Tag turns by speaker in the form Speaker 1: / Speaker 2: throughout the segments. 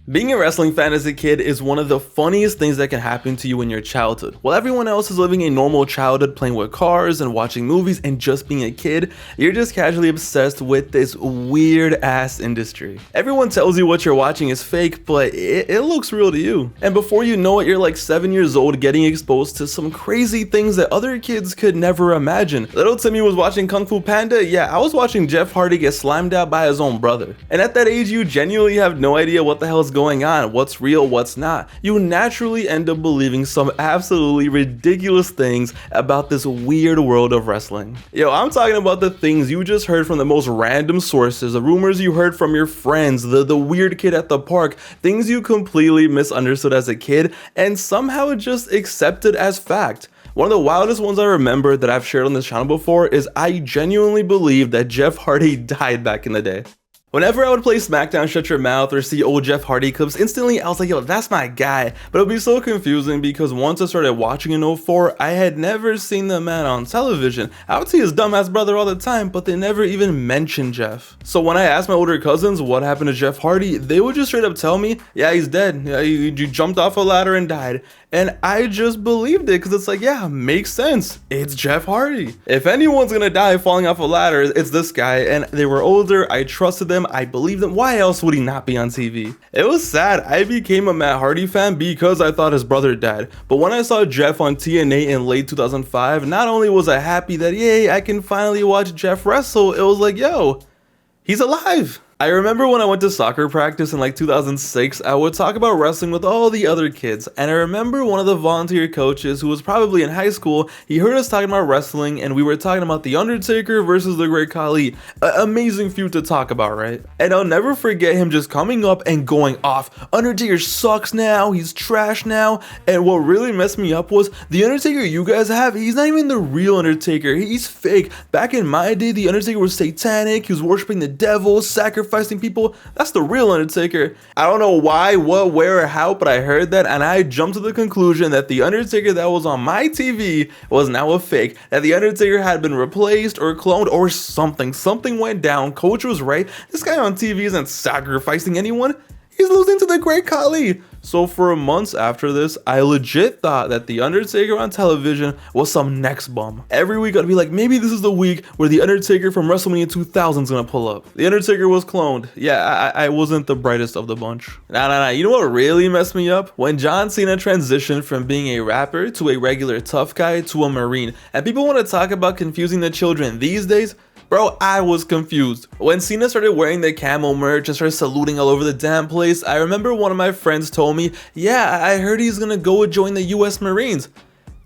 Speaker 1: Being a wrestling fan as a kid is one of the funniest things that can happen to you in your childhood. While everyone else is living a normal childhood playing with cars and watching movies and just being a kid, you're just casually obsessed with this weird ass industry. Everyone tells you what you're watching is fake, but it looks real to you. And before you know it, you're like 7 years old getting exposed to some crazy things that other kids could never imagine. Little Timmy was watching Kung Fu Panda, yeah, I was watching Jeff Hardy get slimed out by his own brother. And at that age, you genuinely have no idea what the hell is going on, what's real, what's not. You naturally end up believing some absolutely ridiculous things about this weird world of wrestling. Yo, I'm talking about the things you just heard from the most random sources, the rumors you heard from your friends, the weird kid at the park, things you completely misunderstood as a kid and somehow just accepted as fact. One of the wildest ones I remember that I've shared on this channel before is I genuinely believe that Jeff Hardy died back in the day. Whenever I would play SmackDown Shut Your Mouth or see old Jeff Hardy clips, instantly I was like, yo, that's my guy. But it would be so confusing because once I started watching in 04, I had never seen the man on television. I would see his dumbass brother all the time, but they never even mentioned Jeff. So when I asked my older cousins what happened to Jeff Hardy, they would just straight up tell me, yeah, he's dead. Yeah, he jumped off a ladder and died. And I just believed it because it's like, yeah, makes sense. It's Jeff Hardy. If anyone's gonna die falling off a ladder, it's this guy. And they were older, I trusted them, I believed them. Why else would he not be on TV? It was sad. I became a Matt Hardy fan because I thought his brother died. But when I saw Jeff on TNA in late 2005, not only was I happy that, yay, I can finally watch Jeff wrestle, it was like, yo, he's alive. I remember when I went to soccer practice in like 2006, I would talk about wrestling with all the other kids, and I remember one of the volunteer coaches who was probably in high school, he heard us talking about wrestling and we were talking about the Undertaker versus the Great Khali. Amazing feud to talk about, right? And I'll never forget him just coming up and going off. Undertaker sucks now, he's trash now, and what really messed me up was the Undertaker you guys have, he's not even the real Undertaker, he's fake. Back in my day, the Undertaker was satanic, he was worshiping the devil, sacrificing people. That's the real Undertaker. I don't know why, what, where, or how, but I heard that and I jumped to the conclusion that the Undertaker that was on my TV was now a fake, that the Undertaker had been replaced or cloned or something. Something went down. Coach was right. This guy on TV isn't sacrificing anyone. He's losing to the Great Khali. So for months after this, I legit thought that the Undertaker on television was some next bum. Every week I'd be like, maybe this is the week where the Undertaker from WrestleMania 2000 is gonna pull up. The Undertaker was cloned. Yeah, I wasn't the brightest of the bunch. Nah. You know what really messed me up? When John Cena transitioned from being a rapper to a regular tough guy to a Marine. And people want to talk about confusing the children these days. Bro, I was confused. When Cena started wearing the camo merch and started saluting all over the damn place, I remember one of my friends told me, yeah, I heard he's gonna go join the US Marines.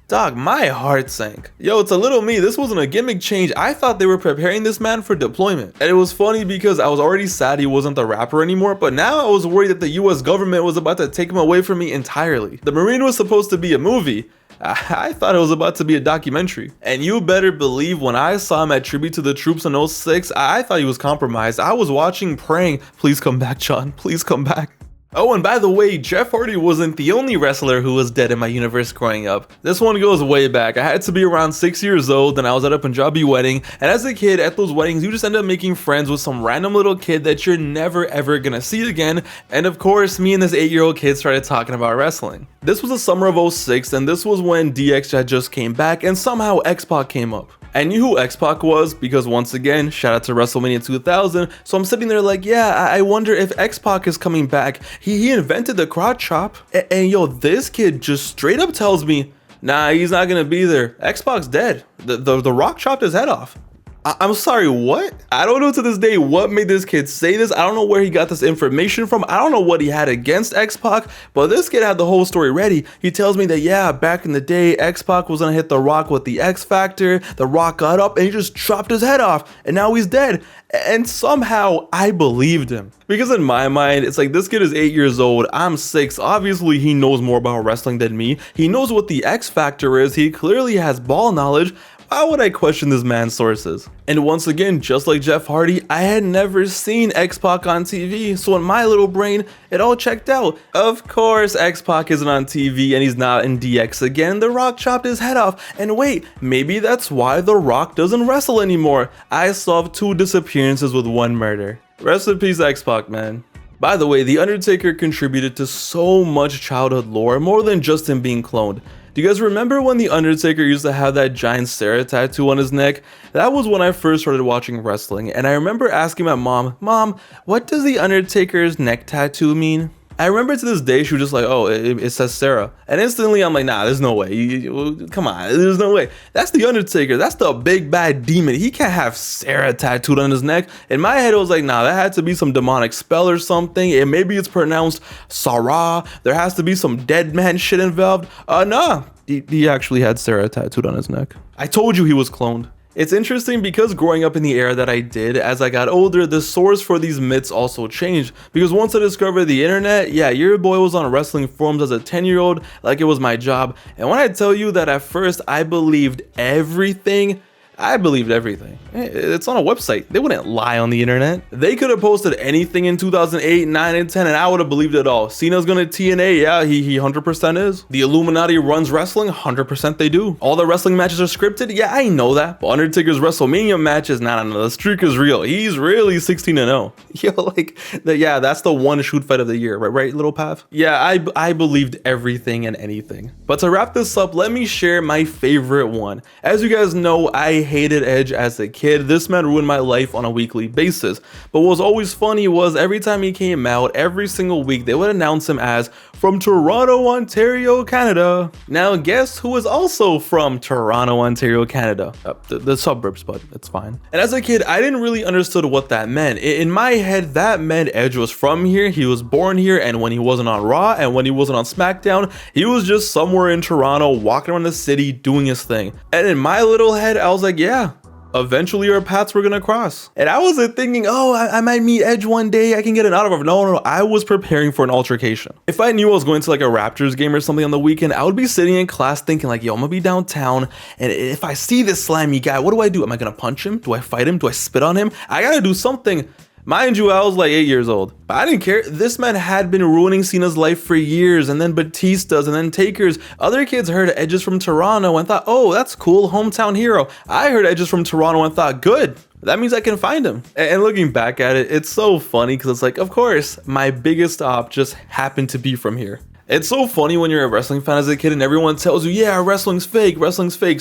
Speaker 1: Dog, my heart sank. Yo, it's a little me, this wasn't a gimmick change. I thought they were preparing this man for deployment. And it was funny because I was already sad he wasn't the rapper anymore, but now I was worried that the US government was about to take him away from me entirely. The Marine was supposed to be a movie. I thought it was about to be a documentary. And you better believe when I saw him at Tribute to the Troops in 06, I thought he was compromised. I was watching praying, please come back, John, please come back. Oh, and by the way, Jeff Hardy wasn't the only wrestler who was dead in my universe growing up. This one goes way back. I had to be around 6 years old and I was at a Punjabi wedding, and as a kid at those weddings you just end up making friends with some random little kid that you're never ever gonna see again, and of course me and this 8-year-old kid started talking about wrestling. This was the summer of 06 and this was when DX had just came back and somehow X-Pac came up. I knew who X-Pac was because once again, shout out to WrestleMania 2000, so I'm sitting there like, yeah, I wonder if X-Pac is coming back. He invented the crotch chop, and yo, this kid just straight up tells me, nah, he's not gonna be there. X-Pac's dead. The Rock chopped his head off. I'm sorry, what? I don't know to this day what made this kid say this. I don't know where he got this information from. I don't know what he had against X-Pac, but this kid had the whole story ready. He tells me that, yeah, back in the day, X-Pac was gonna hit The Rock with the X Factor. The Rock got up and he just chopped his head off, and now he's dead. And somehow I believed him. Because in my mind, it's like this kid is 8 years old, I'm 6. Obviously, he knows more about wrestling than me. He knows what the X Factor is. He clearly has ball knowledge. Why would I question this man's sources? And once again, just like Jeff Hardy, I had never seen X-Pac on TV, so in my little brain, it all checked out. Of course, X-Pac isn't on TV and he's not in DX again. The Rock chopped his head off. And wait, maybe that's why The Rock doesn't wrestle anymore. I solved 2 disappearances with 1 murder. Rest in peace, X-Pac, man. By the way, The Undertaker contributed to so much childhood lore, more than just him being cloned. Do you guys remember when The Undertaker used to have that giant Sarah tattoo on his neck? That was when I first started watching wrestling, and I remember asking my mom, what does The Undertaker's neck tattoo mean? I remember to this day, she was just like, oh, it says Sarah. And instantly, I'm like, nah, there's no way. Come on, there's no way. That's The Undertaker. That's the big bad demon. He can't have Sarah tattooed on his neck. In my head, it was like, nah, that had to be some demonic spell or something. And maybe it's pronounced Sarah. There has to be some dead man shit involved. Nah, he actually had Sarah tattooed on his neck. I told you he was cloned. It's interesting because growing up in the era that I did, as I got older, the source for these myths also changed. Because once I discovered the internet, yeah, your boy was on wrestling forums as a 10-year-old like it was my job. And when I tell you that at first I believed everything, It's on a website. They wouldn't lie on the internet. They could have posted anything in 2008, 9, and 10, and I would have believed it all. Cena's gonna TNA, yeah, he 100% is. The Illuminati runs wrestling, 100% they do. All the wrestling matches are scripted, yeah, I know that. But Undertaker's WrestleMania matches, nah, the streak is real. He's really 16-0. Yo, yeah, that's the one shoot fight of the year, right, little Pav? Yeah, I believed everything and anything. But to wrap this up, let me share my favorite one. As you guys know, I hated Edge as a kid. This man ruined my life on a weekly basis. But what was always funny was every time he came out, every single week, they would announce him as from Toronto, Ontario, Canada. Now guess who is also from Toronto, Ontario, Canada? The suburbs, but it's fine. And as a kid, I didn't really understood what that meant. In my head, that meant Edge was from here, he was born here, and when he wasn't on Raw and when he wasn't on SmackDown, he was just somewhere in Toronto, walking around the city, doing his thing. And in my little head, I was like, yeah, eventually our paths were gonna cross. And I wasn't thinking, oh, I might meet Edge one day, I can get an autograph. No, I was preparing for an altercation. If I knew I was going to like a Raptors game or something on the weekend, I would be sitting in class thinking like, yo, I'm gonna be downtown, and if I see this slimy guy, what do? Am I gonna punch him? Do I fight him? Do I spit on him? I gotta do something. Mind you, I was like 8 years old, but I didn't care. This man had been ruining Cena's life for years, and then Batista's, and then Taker's. Other kids heard Edge's from Toronto and thought, oh, that's cool, hometown hero. I heard Edge's from Toronto and thought, good, that means I can find him. And looking back at it, it's so funny because it's like, of course, my biggest op just happened to be from here. It's so funny when you're a wrestling fan as a kid and everyone tells you, yeah, wrestling's fake,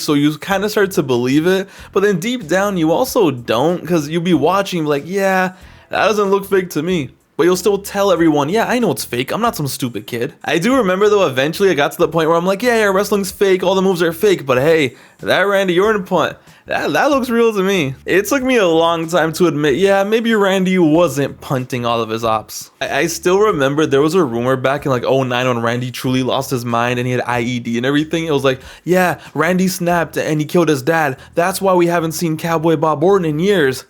Speaker 1: so you kind of start to believe it, but then deep down you also don't, because you'll be watching like, yeah, that doesn't look fake to me. But you'll still tell everyone, yeah, I know it's fake, I'm not some stupid kid. I do remember though, eventually I got to the point where I'm like, yeah, wrestling's fake, all the moves are fake, but hey, that Randy Orton punt, that looks real to me. It took me a long time to admit, yeah, maybe Randy wasn't punting all of his ops. I still remember there was a rumor back in like 2009 when Randy truly lost his mind and he had IED and everything. It was like, yeah, Randy snapped and he killed his dad. That's why we haven't seen Cowboy Bob Orton in years.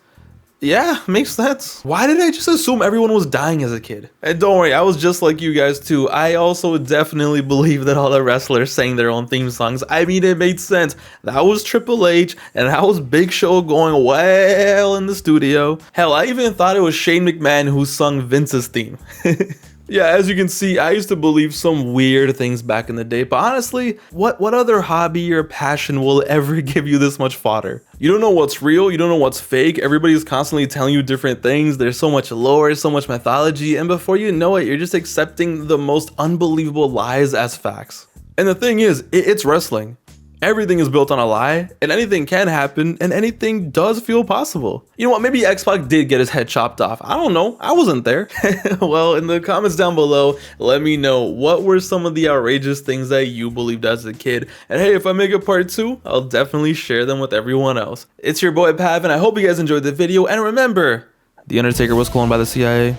Speaker 1: Yeah, makes sense. Why did I just assume everyone was dying as a kid? And don't worry, I was just like you guys too. I also definitely believe that all the wrestlers sang their own theme songs. I mean, it made sense. That was Triple H, and that was Big Show going well in the studio. Hell, I even thought it was Shane McMahon who sung Vince's theme. Yeah, as you can see, I used to believe some weird things back in the day, but honestly, what other hobby or passion will ever give you this much fodder? You don't know what's real, you don't know what's fake, everybody's constantly telling you different things, there's so much lore, so much mythology, and before you know it, you're just accepting the most unbelievable lies as facts. And the thing is, it's wrestling. Everything is built on a lie, and anything can happen, and anything does feel possible. You know what, maybe X-Pac did get his head chopped off. I don't know, I wasn't there. Well, in the comments down below, let me know what were some of the outrageous things that you believed as a kid. And hey, if I make a part 2, I'll definitely share them with everyone else. It's your boy Pav, and I hope you guys enjoyed the video, and remember, The Undertaker was cloned by the CIA.